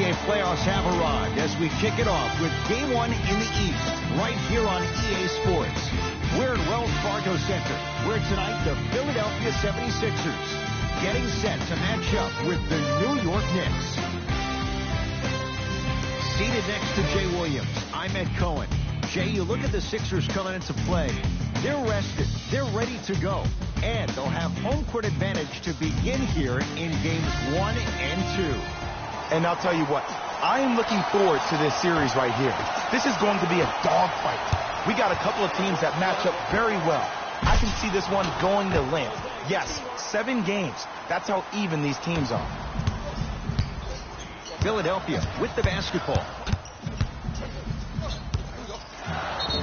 NBA playoffs have arrived as we kick it off with Game 1 in the East, right here on EA Sports. We're at Wells Fargo Center, where tonight the Philadelphia 76ers getting set to match up with the New York Knicks. Seated next to Jay Williams, I'm Ed Cohen. Jay, you look at the Sixers coming into play. They're rested. They're ready to go. And they'll have home court advantage to begin here in Games 1 and 2. And I'll tell you what, I am looking forward to this series right here. This is going to be a dogfight. We got a couple of teams that match up very well. I can see this one going to length. Yes, 7 games. That's how even these teams are. Philadelphia with the basketball.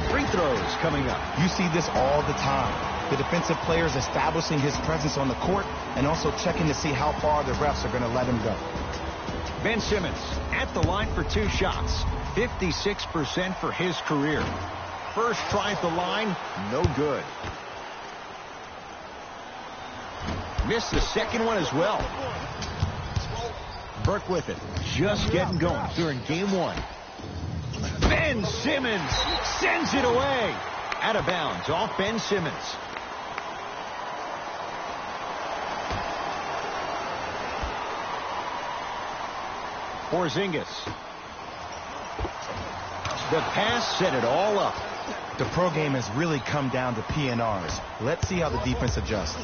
Free throws coming up. You see this all the time. The defensive players establishing his presence on the court and also checking to see how far the refs are going to let him go. Ben Simmons at the line for 2 shots. 56% for his career. First try at the line, no good. Missed the second one as well. Burke with it. Just getting going here in Game 1. Ben Simmons sends it away. Out of bounds off Ben Simmons. Porzingis. The pass set it all up. The pro game has really come down to PNRs. Let's see how the defense adjusts.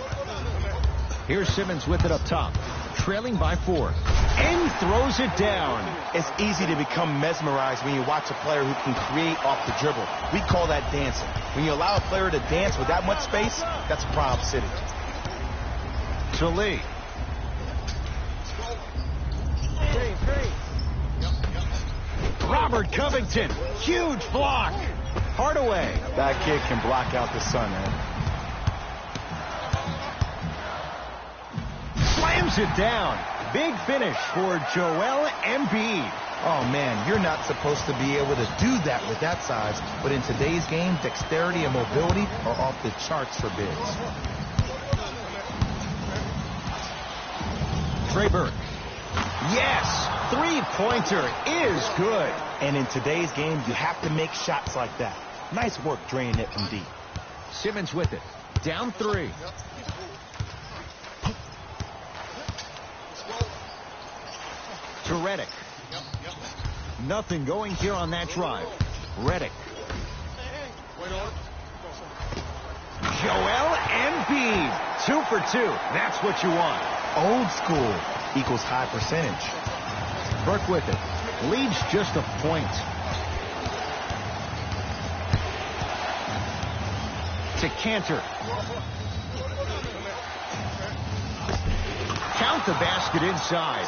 Here's Simmons with it up top. Trailing by 4. And throws it down. It's easy to become mesmerized when you watch a player who can create off the dribble. We call that dancing. When you allow a player to dance with that much space, that's Prob City. To Lee. Robert Covington. Huge block. Hardaway. That kid can block out the sun, man. Slams it down. Big finish for Joel Embiid. Oh, man, you're not supposed to be able to do that with that size. But in today's game, dexterity and mobility are off the charts for bigs. Trey Burke. Yes, three-pointer is good. And in today's game, you have to make shots like that. Nice work draining it from deep. Simmons with it. Down 3. To Redick. Nothing going here on that drive. Redick. Joel Embiid. 2 for 2. That's what you want. Old school equals high percentage. Burke with it. Leads just a point. To Cantor. Count the basket inside.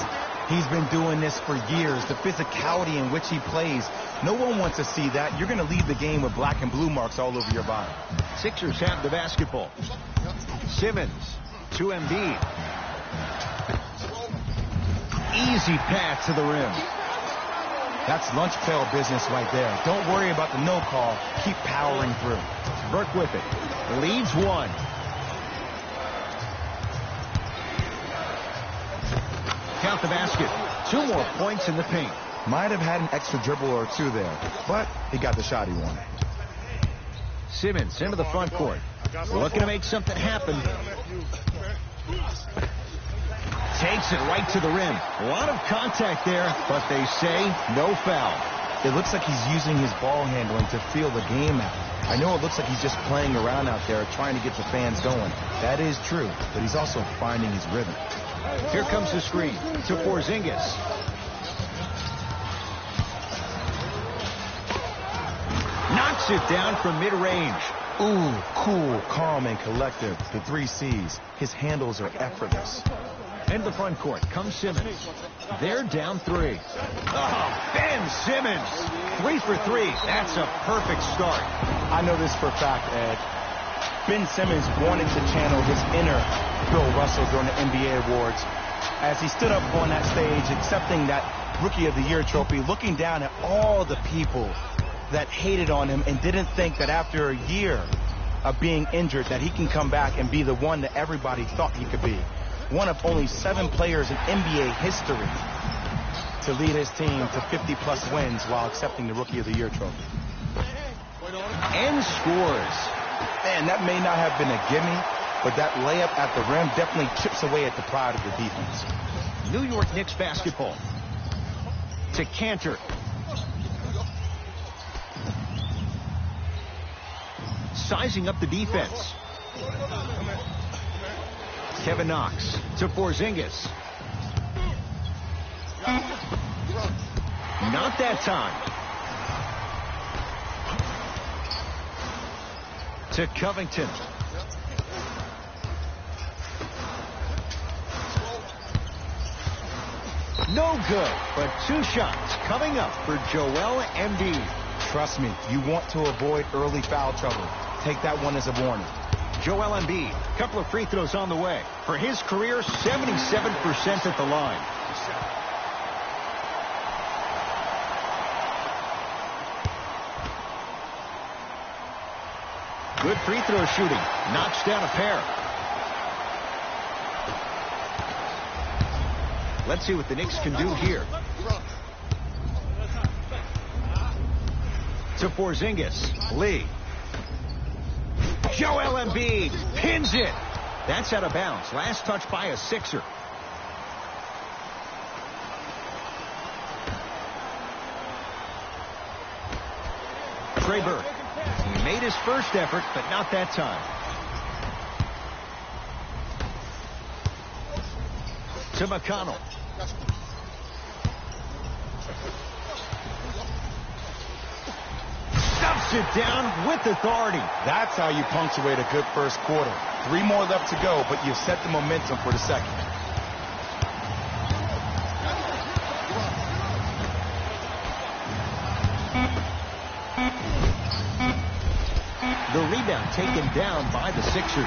He's been doing this for years. The physicality in which he plays. No one wants to see that. You're going to leave the game with black and blue marks all over your body. Sixers have the basketball. Simmons to Embiid. Easy path to the rim. That's lunch pail business right there. Don't worry about the no call. Keep powering through. Burke with it. Leads 1. Count the basket. 2 more points in the paint. Might have had an extra dribble or 2 there, but he got the shot he wanted. Simmons into the front court. Looking to make something happen. Takes it right to the rim. A lot of contact there, but they say no foul. It looks like he's using his ball handling to feel the game out. I know it looks like he's just playing around out there trying to get the fans going. That is true, but he's also finding his rhythm. Here comes the screen to Porzingis. Knocks it down from mid-range. Ooh, cool, calm, and collective. The 3 C's. His handles are effortless. Into the front court comes Simmons. They're down 3. Oh, Ben Simmons. 3 for 3. That's a perfect start. I know this for a fact, Ed. Ben Simmons wanted to channel his inner Bill Russell during the NBA awards as he stood up on that stage accepting that Rookie of the Year trophy, looking down at all the people that hated on him and didn't think that after a year of being injured that he can come back and be the one that everybody thought he could be. One of only 7 players in NBA history to lead his team to 50-plus wins while accepting the Rookie of the Year trophy. And scores. Man, that may not have been a gimme, but that layup at the rim definitely chips away at the pride of the defense. New York Knicks basketball. To Cantor. Sizing up the defense. Kevin Knox to Porzingis. Not that time. To Covington. No good, but 2 shots coming up for Joel Embiid. Trust me, you want to avoid early foul trouble. Take that one as a warning. Joel Embiid, couple of free throws on the way. For his career, 77% at the line. Good free throw shooting. Knocks down a pair. Let's see what the Knicks can do here. To Porzingis. Lee. Joel Embiid pins it. That's out of bounds. Last touch by a Sixer. Trey Burke. He made his first effort, but not that time. To McConnell. Stuffs it down with authority. That's how you punctuate a good first quarter. 3 more left to go, but you've set the momentum for the second. The rebound taken down by the Sixers.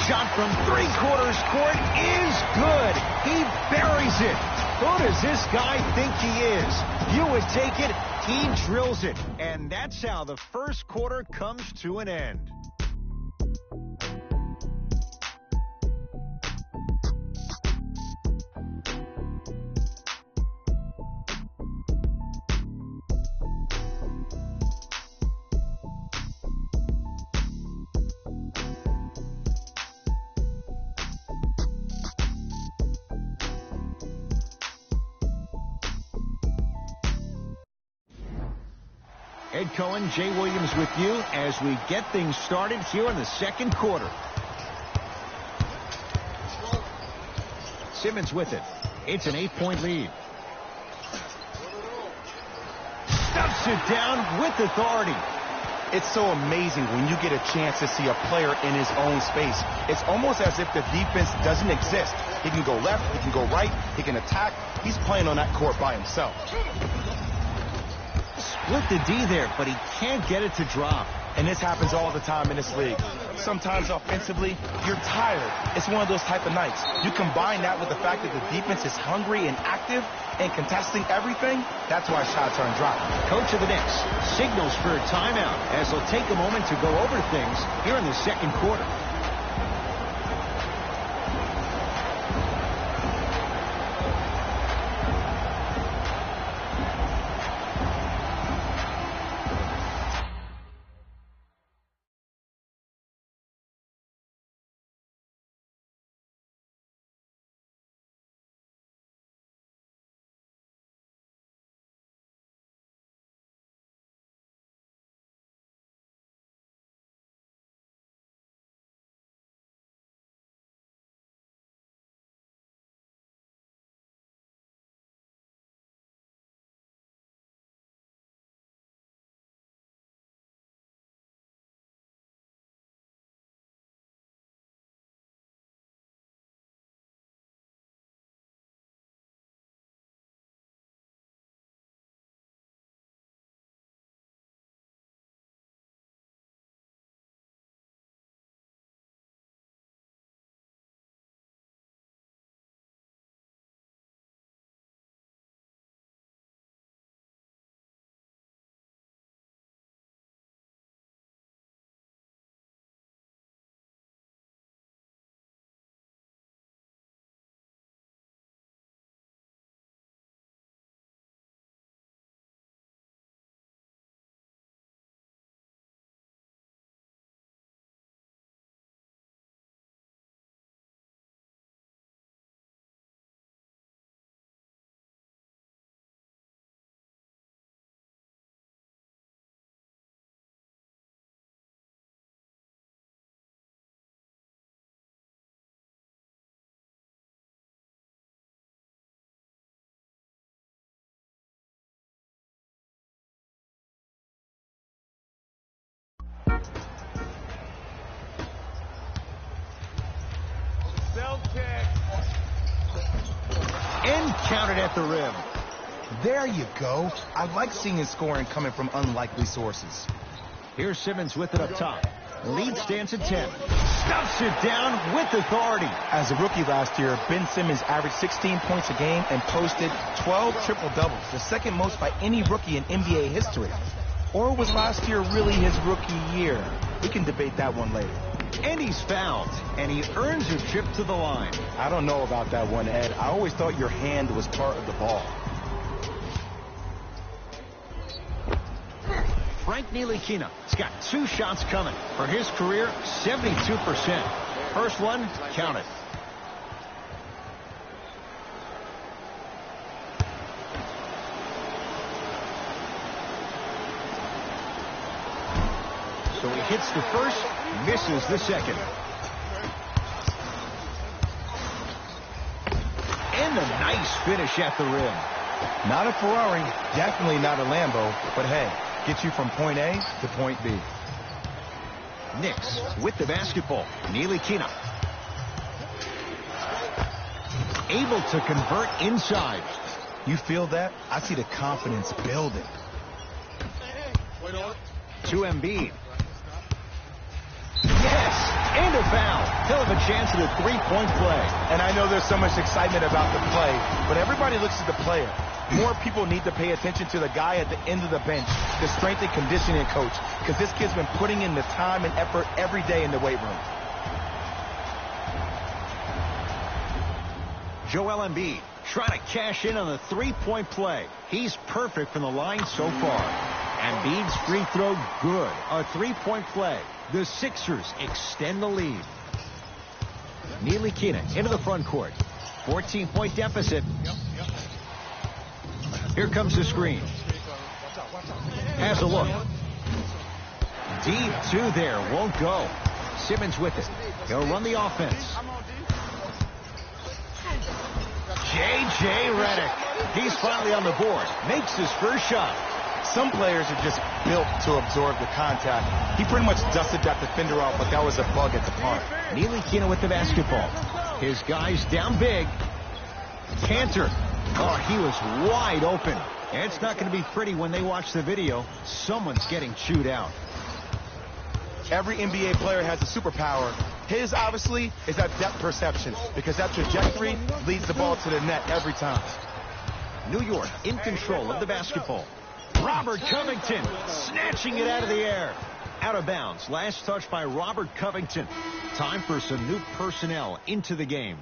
Shot from 3/4 court is good. He buries it. Who does this guy think he is? You would take it. He drills it. And that's how the first quarter comes to an end. Ed Cohen, Jay Williams with you as we get things started here in the second quarter. Simmons with it. It's an 8-point lead. Stuffs it down with authority. It's so amazing when you get a chance to see a player in his own space. It's almost as if the defense doesn't exist. He can go left, he can go right, he can attack. He's playing on that court by himself. Split the D there, but he can't get it to drop. And this happens all the time in this league. Sometimes offensively, you're tired. It's one of those type of nights. You combine that with the fact that the defense is hungry and active and contesting everything, that's why shots aren't dropping. Coach of the Knicks signals for a timeout as he'll take a moment to go over things here in the second quarter. counted at the rim. There you go. I like seeing his scoring coming from unlikely sources. Here's Simmons with it up top. Lead stands at 10. Stuffs it down with authority. As a rookie last year, Ben Simmons averaged 16 points a game and posted 12 triple-doubles, the second most by any rookie in NBA history. Or was last year really his rookie year? We can debate that one later. And he's fouled, and he earns a trip to the line. I don't know about that one, Ed. I always thought your hand was part of the ball. Frank Ntilikina has got 2 shots coming. For his career, 72%. First one, count it. So he hits the first, misses the second. And a nice finish at the rim. Not a Ferrari, definitely not a Lambo, but hey, get you from point A to point B. Knicks with the basketball. Ntilikina. Able to convert inside. You feel that? I see the confidence building. To Embiid. Yes, and a foul. He'll have a chance at a 3-point play. And I know there's so much excitement about the play, but everybody looks at the player. More people need to pay attention to the guy at the end of the bench, the strength and conditioning coach, because this kid's been putting in the time and effort every day in the weight room. Joel Embiid trying to cash in on the 3-point play. He's perfect from the line so far. Embiid's free throw good. A 3-point play. The Sixers extend the lead. Ntilikina into the front court. 14-point deficit. Here comes the screen. Has a look. Deep 2 there. Won't go. Simmons with it. He'll run the offense. J.J. Redick. He's finally on the board. Makes his first shot. Some players are just built to absorb the contact. He pretty much dusted that defender off, but that was a bug at the park. Ntilikina with the basketball. His guys down big. Cantor. Oh, he was wide open. It's not going to be pretty when they watch the video. Someone's getting chewed out. Every NBA player has a superpower. His, obviously, is that depth perception, because that trajectory leads the ball to the net every time. New York in control of the basketball. Robert Covington snatching it out of the air. Out of bounds. Last touch by Robert Covington. Time for some new personnel into the game.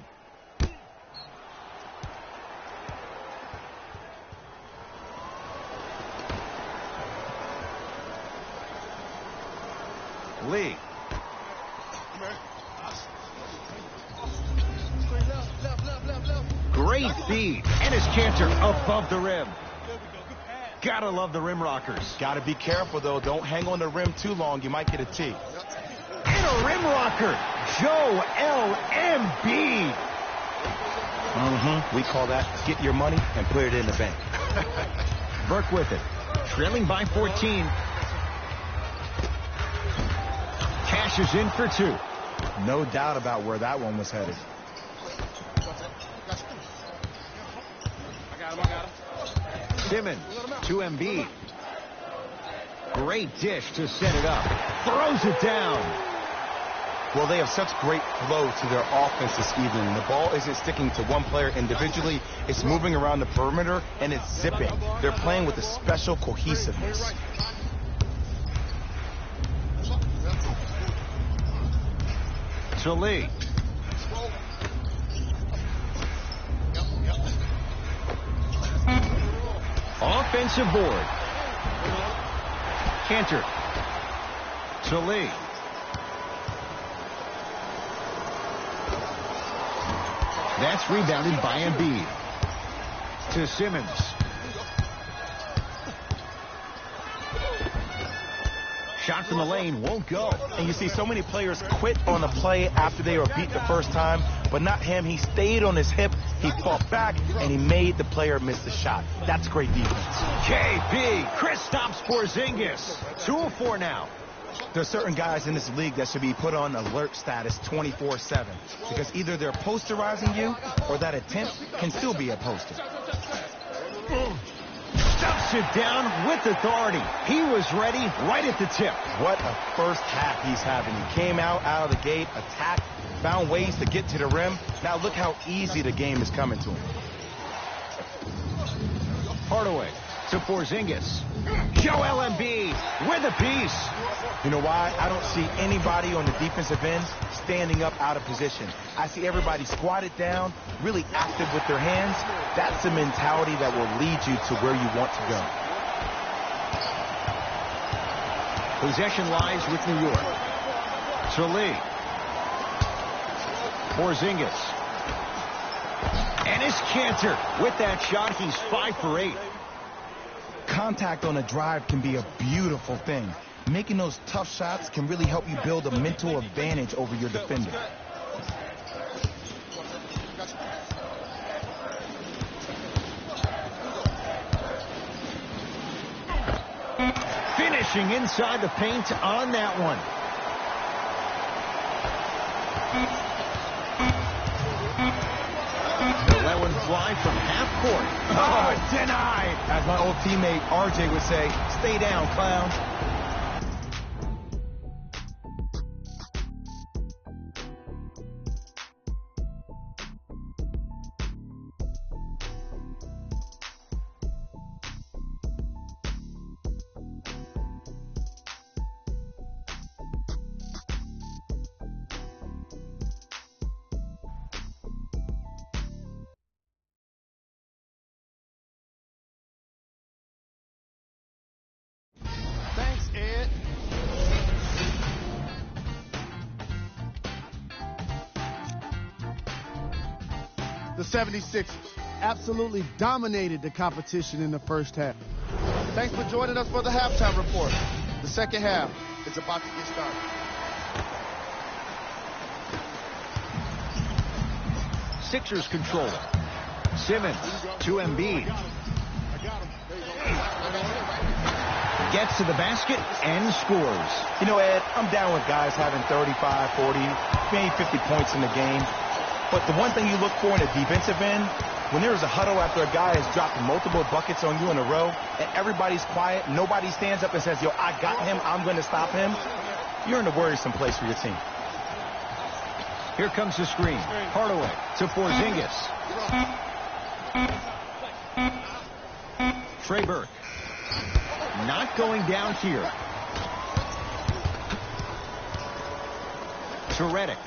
Lee. Great feed. And his Cantor above the rim. Gotta love the rim rockers. Gotta be careful, though. Don't hang on the rim too long. You might get a T. And a rim rocker. Joel Embiid. We call that get your money and put it in the bank. Burke with it. Trailing by 14. Cashes in for 2. No doubt about where that one was headed. Simmons to Embiid. Great dish to set it up. Throws it down. Well, they have such great flow to their offense this evening. The ball isn't sticking to one player individually. It's moving around the perimeter, and it's zipping. They're playing with a special cohesiveness. To Lee. Offensive board. Cantor. To Lee. That's rebounded by Embiid. To Simmons. Shot from the lane won't go. And you see so many players quit on a play after they were beat the first time, but not him. He stayed on his hip, he fought back, and he made the player miss the shot. That's great defense. KB, Kristaps Porzingis. 2 of 4 now. There are certain guys in this league that should be put on alert status 24/7 because either they're posterizing you or that attempt can still be a poster. Stuffs it down with authority. He was ready right at the tip. What a first half he's having. He came out of the gate, attacked, found ways to get to the rim. Now look how easy the game is coming to him. Hardaway to Porzingis. Joel Embiid with a piece. You know why? I don't see anybody on the defensive end standing up out of position. I see everybody squatted down, really active with their hands. That's the mentality that will lead you to where you want to go. Possession lies with New York. To Lee. Porzingis. And his Cantor with that shot. He's 5 for 8. Contact on a drive can be a beautiful thing. Making those tough shots can really help you build a mental advantage over your defender. Finishing inside the paint on that one. They'll let one fly from half court. Oh, denied! As my old teammate RJ would say, stay down, clown. Thanks, Ed. The 76ers absolutely dominated the competition in the first half. Thanks for joining us for the halftime report. The second half is about to get started. Sixers control. Simmons to Embiid. Gets to the basket and scores. You know, Ed, I'm down with guys having 35, 40, maybe 50 points in the game. But the one thing you look for in a defensive end, when there's a huddle after a guy has dropped multiple buckets on you in a row, and everybody's quiet, nobody stands up and says, yo, I got him, I'm going to stop him, you're in a worrisome place for your team. Here comes the screen. Hardaway to Porzingis. Trey Burke. Not going down here. To Redick.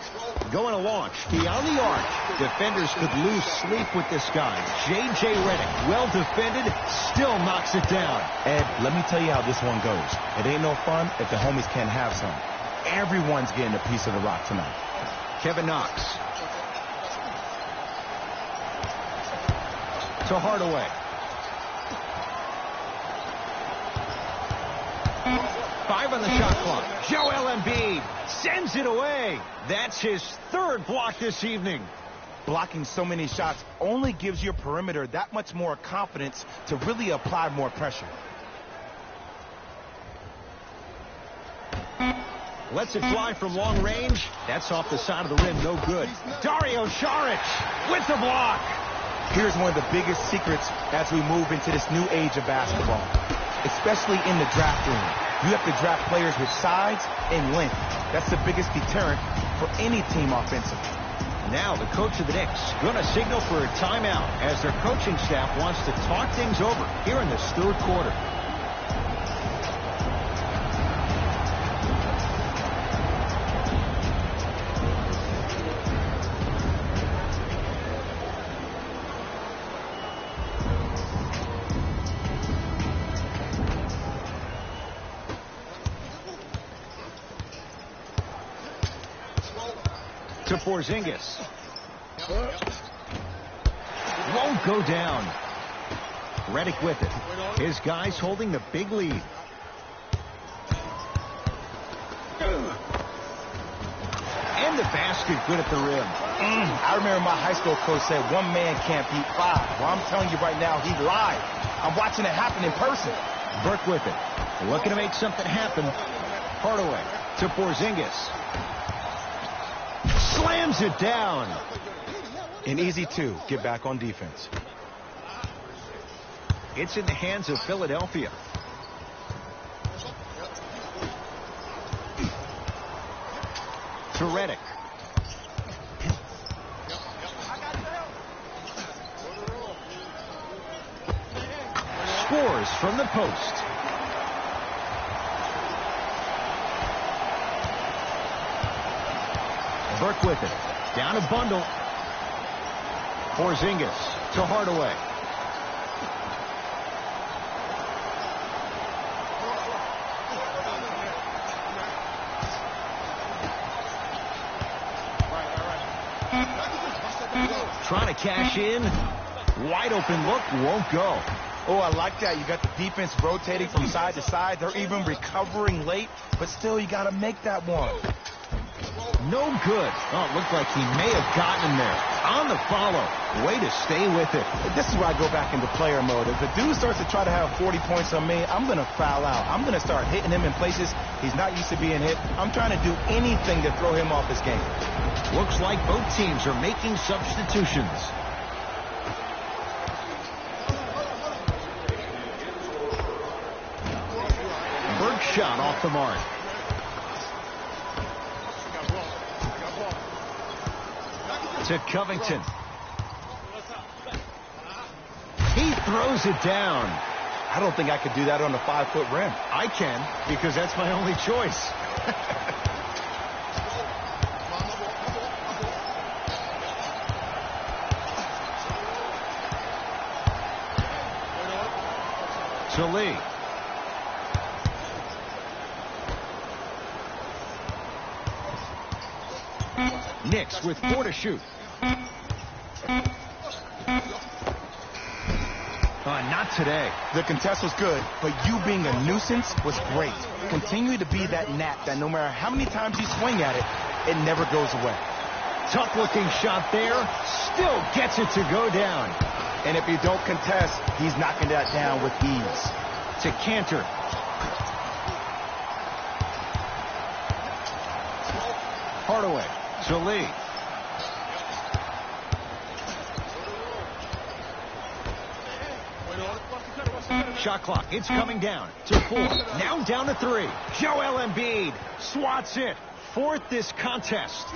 Going to launch. Beyond the arc. Defenders could lose sleep with this guy. J.J. Redick, well defended, still knocks it down. Ed, let me tell you how this one goes. It ain't no fun if the homies can't have some. Everyone's getting a piece of the rock tonight. Kevin Knox. To Hardaway. 5 on the shot clock. Joel Embiid sends it away. That's his 3rd block this evening. Blocking so many shots only gives your perimeter that much more confidence to really apply more pressure. Lets it fly from long range. That's off the side of the rim. No good. Dario Saric with the block. Here's one of the biggest secrets as we move into this new age of basketball, especially in the draft room. You have to draft players with size and length. That's the biggest deterrent for any team offensively. Now the coach of the Knicks going to signal for a timeout as their coaching staff wants to talk things over here in this 3rd quarter. To Porzingis. Won't go down. Redick with it. His guys holding the big lead. And the basket good at the rim. I remember my high school coach said one man can't beat 5. Well, I'm telling you right now, he lied. I'm watching it happen in person. Burke with it. Looking to make something happen. Hardaway to Porzingis. Slams it down. An easy two. Get back on defense. It's in the hands of Philadelphia. To Redick. Scores from the post. Burke with it. Down a bundle. Porzingis to Hardaway. Trying to cash in. Wide open look. Won't go. Oh, I like that. You got the defense rotating from side to side. They're even recovering late, but still you got to make that one. No good. Oh, it looked like he may have gotten him there. On the follow. Way to stay with it. This is where I go back into player mode. If the dude starts to try to have 40 points on me, I'm going to foul out. I'm going to start hitting him in places he's not used to being hit. I'm trying to do anything to throw him off his game. Looks like both teams are making substitutions. Burke shot off the mark. To Covington. He throws it down. I don't think I could do that on a 5-foot rim. I can, because that's my only choice. To Lee. Knicks with 4 to shoot. Not today. The contest was good, but you being a nuisance was great. Continue to be that gnat that no matter how many times you swing at it, it never goes away. Tough looking shot there. Still gets it to go down. And if you don't contest, he's knocking that down with ease. To Cantor. Hardaway. To Lee. Shot clock. It's coming down to 4. Now down to 3. Joel Embiid swats it. 4th this contest.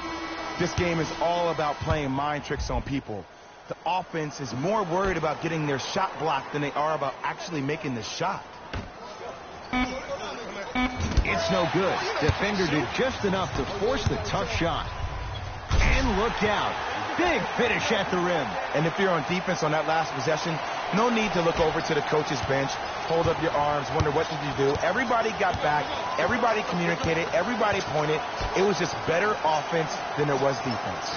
This game is all about playing mind tricks on people. The offense is more worried about getting their shot blocked than they are about actually making the shot. It's no good. Defender did just enough to force the tough shot. And look out. Big finish at the rim. And if you're on defense on that last possession, no need to look over to the coach's bench, hold up your arms, wonder what did you do. Everybody got back. Everybody communicated. Everybody pointed. It was just better offense than it was defense.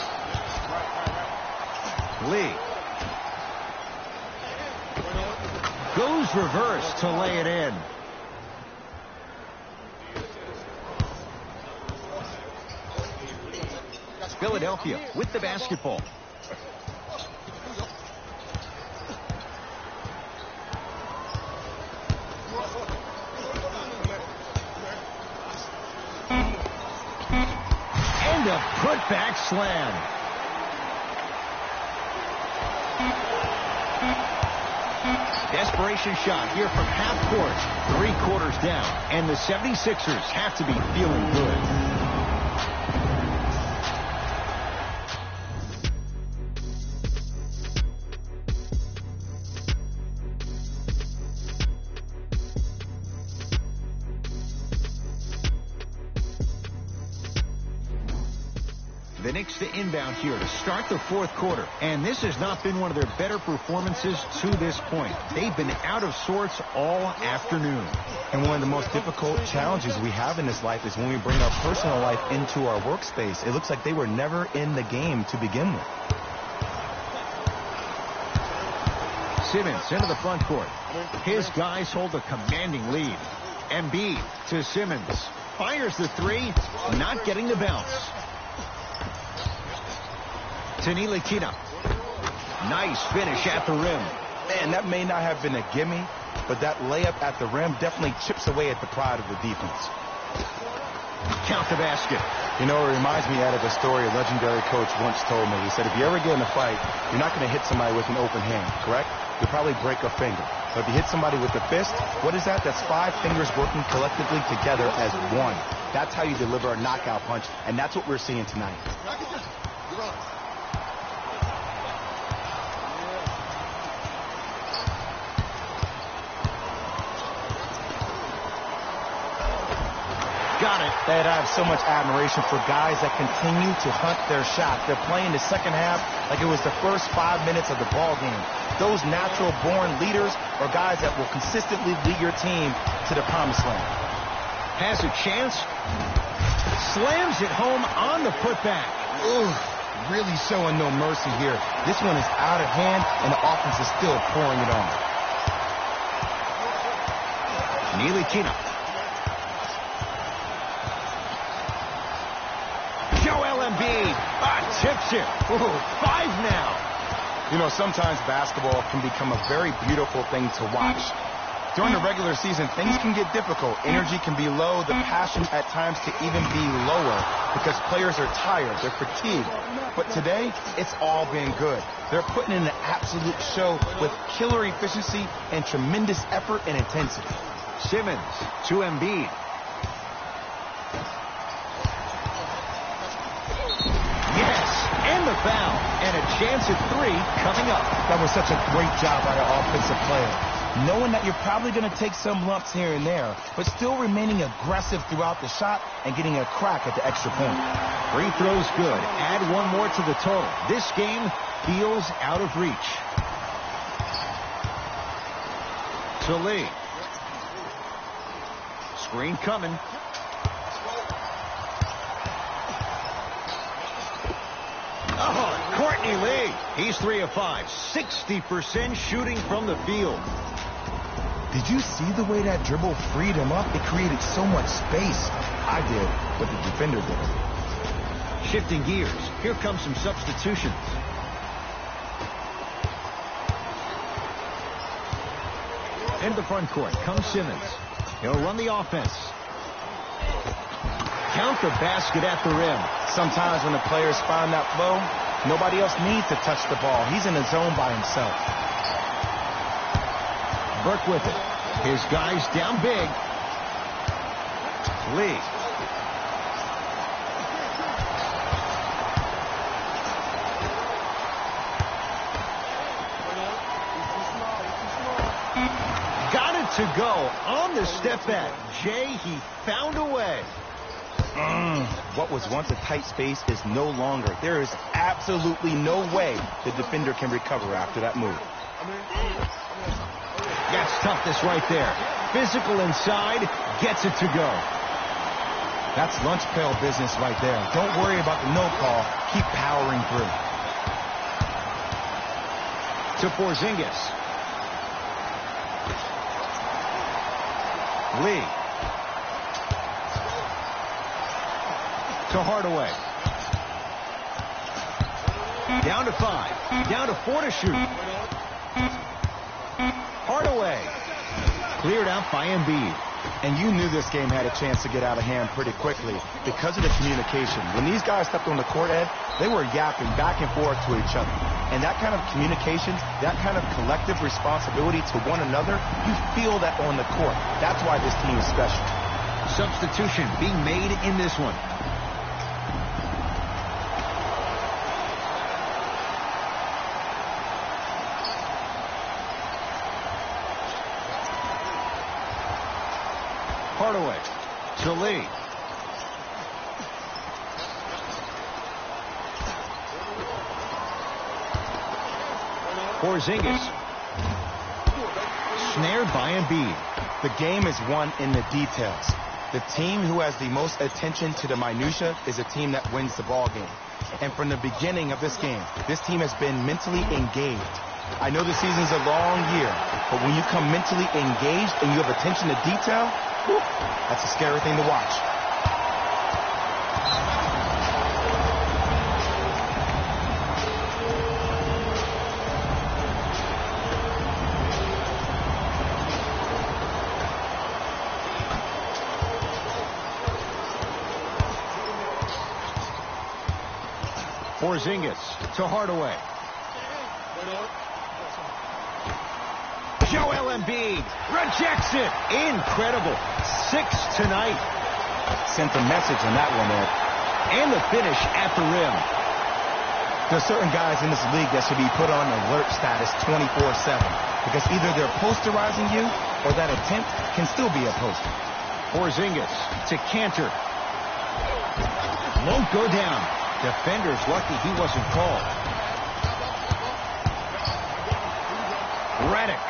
Lee. Goes reverse to lay it in. Philadelphia with the basketball. And a putback slam. Desperation shot here from half court. 3 quarters down. And the 76ers have to be feeling good. The Knicks to inbound here to start the 4th quarter. And this has not been one of their better performances to this point. They've been out of sorts all afternoon. And one of the most difficult challenges we have in this life is when we bring our personal life into our workspace. It looks like they were never in the game to begin with. Simmons into the front court. His guys hold a commanding lead. Embiid to Simmons. Fires the 3, not getting the bounce. To Ntilikina. Nice finish at the rim. Man, that may not have been a gimme, but that layup at the rim definitely chips away at the pride of the defense. Count the basket. You know, it reminds me of a story a legendary coach once told me. He said, if you ever get in a fight, you're not going to hit somebody with an open hand, correct? You'll probably break a finger. But if you hit somebody with a fist, what is that? That's 5 fingers working collectively together as one. That's how you deliver a knockout punch, and that's what we're seeing tonight. Got it. Ed, I have so much admiration for guys that continue to hunt their shot. They're playing the second half like it was the first 5 minutes of the ball game. Those natural-born leaders are guys that will consistently lead your team to the promised land. Has a chance. Slams it home on the putback. Ugh, really showing no mercy here. This one is out of hand, and the offense is still pouring it on. Ntilikina. Joel Embiid tips it. Ooh, 5 now. You know, sometimes basketball can become a very beautiful thing to watch. During the regular season, things can get difficult. Energy can be low. The passion at times can even be lower because players are tired. They're fatigued. But today, it's all been good. They're putting in an absolute show with killer efficiency and tremendous effort and intensity. Simmons to Embiid. Yes, and the foul. And a chance at 3 coming up. That was such a great job by the offensive player. Knowing that you're probably going to take some lumps here and there, but still remaining aggressive throughout the shot and getting a crack at the extra point. Free throws good. Add 1 more to the total. This game feels out of reach. To Lee. Screen coming. Oh, Courtney Lee. He's 3 of 5. 60% shooting from the field. Did you see the way that dribble freed him up? It created so much space. I did, but the defender didn't. Shifting gears. Here comes some substitutions. In the front court comes Simmons. He'll run the offense. Count the basket at the rim. Sometimes when the players find that flow, nobody else needs to touch the ball. He's in the zone by himself. Burke with it. His guys down big. Lee. Got it to go on the step back. Jay, he found a way. What was once a tight space is no longer. There is absolutely no way the defender can recover after that move. That's toughness right there. Physical inside, gets it to go. That's lunch pail business right there. Don't worry about the no call. Keep powering through. To Porzingis. Lee. To Hardaway. Down to 5. Down to 4 to shoot. Hardaway. Cleared out by Embiid. And you knew this game had a chance to get out of hand pretty quickly because of the communication. When these guys stepped on the court, Ed, they were yapping back and forth to each other. And that kind of communication, that kind of collective responsibility to one another, you feel that on the court. That's why this team is special. Substitution being made in this one. Hardaway to Lee. Porzingis. Snared by Embiid. The game is won in the details. The team who has the most attention to the minutia is a team that wins the ball game. And from the beginning of this game, this team has been mentally engaged. I know the season's a long year, but when you come mentally engaged and you have attention to detail, whew, that's a scary thing to watch. Porzingis to Hardaway. Joel Embiid rejects it. Incredible. 6 tonight. Sent a message on that one, Ed. And the finish at the rim. There's certain guys in this league that should be put on alert status 24/7 because either they're posterizing you or that attempt can still be a poster. Porzingis to Cantor. Won't go down. Defender's lucky he wasn't called. Redick.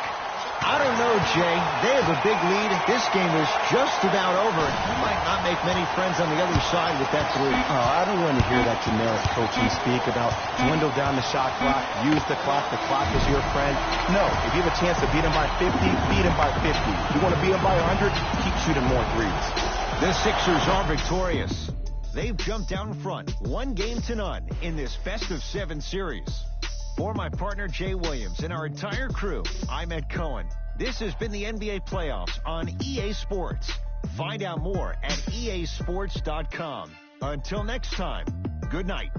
I don't know, Jay. They have a big lead. This game is just about over. You might not make many friends on the other side with that three. Oh, I don't want to hear that generic coaching speak about dwindle down the shot clock, use the clock is your friend. No, if you have a chance to beat him by 50, beat him by 50. If you want to beat him by 100, keep shooting more threes. The Sixers are victorious. They've jumped out in front, 1-0 in this best-of-7 series. For my partner, Jay Williams, and our entire crew, I'm Ed Cohen. This has been the NBA Playoffs on EA Sports. Find out more at easports.com. Until next time, good night.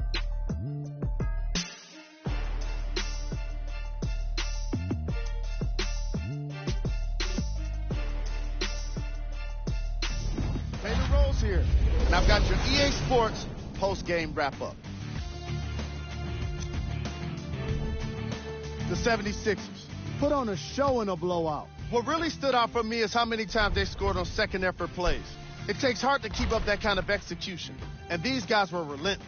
Taylor Rose here, and I've got your EA Sports post-game wrap-up. The 76ers put on a show in a blowout. What really stood out for me is how many times they scored on second effort plays. It takes heart to keep up that kind of execution, and these guys were relentless.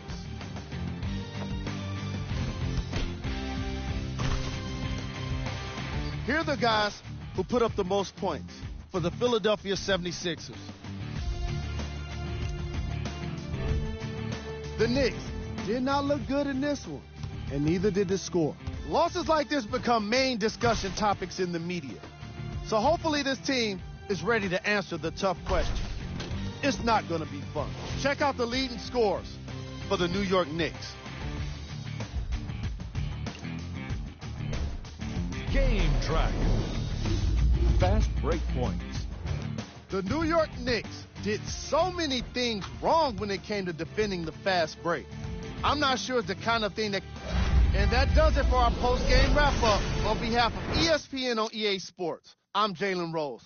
Here are the guys who put up the most points for the Philadelphia 76ers. The Knicks did not look good in this one, and neither did the score. Losses like this become main discussion topics in the media. So hopefully this team is ready to answer the tough questions. It's not going to be fun. Check out the leading scores for the New York Knicks. Game track. Fast break points. The New York Knicks did so many things wrong when it came to defending the fast break. I'm not sure it's the kind of thing that... And that does it for our post-game wrap-up. On behalf of ESPN on EA Sports, I'm Jalen Rose.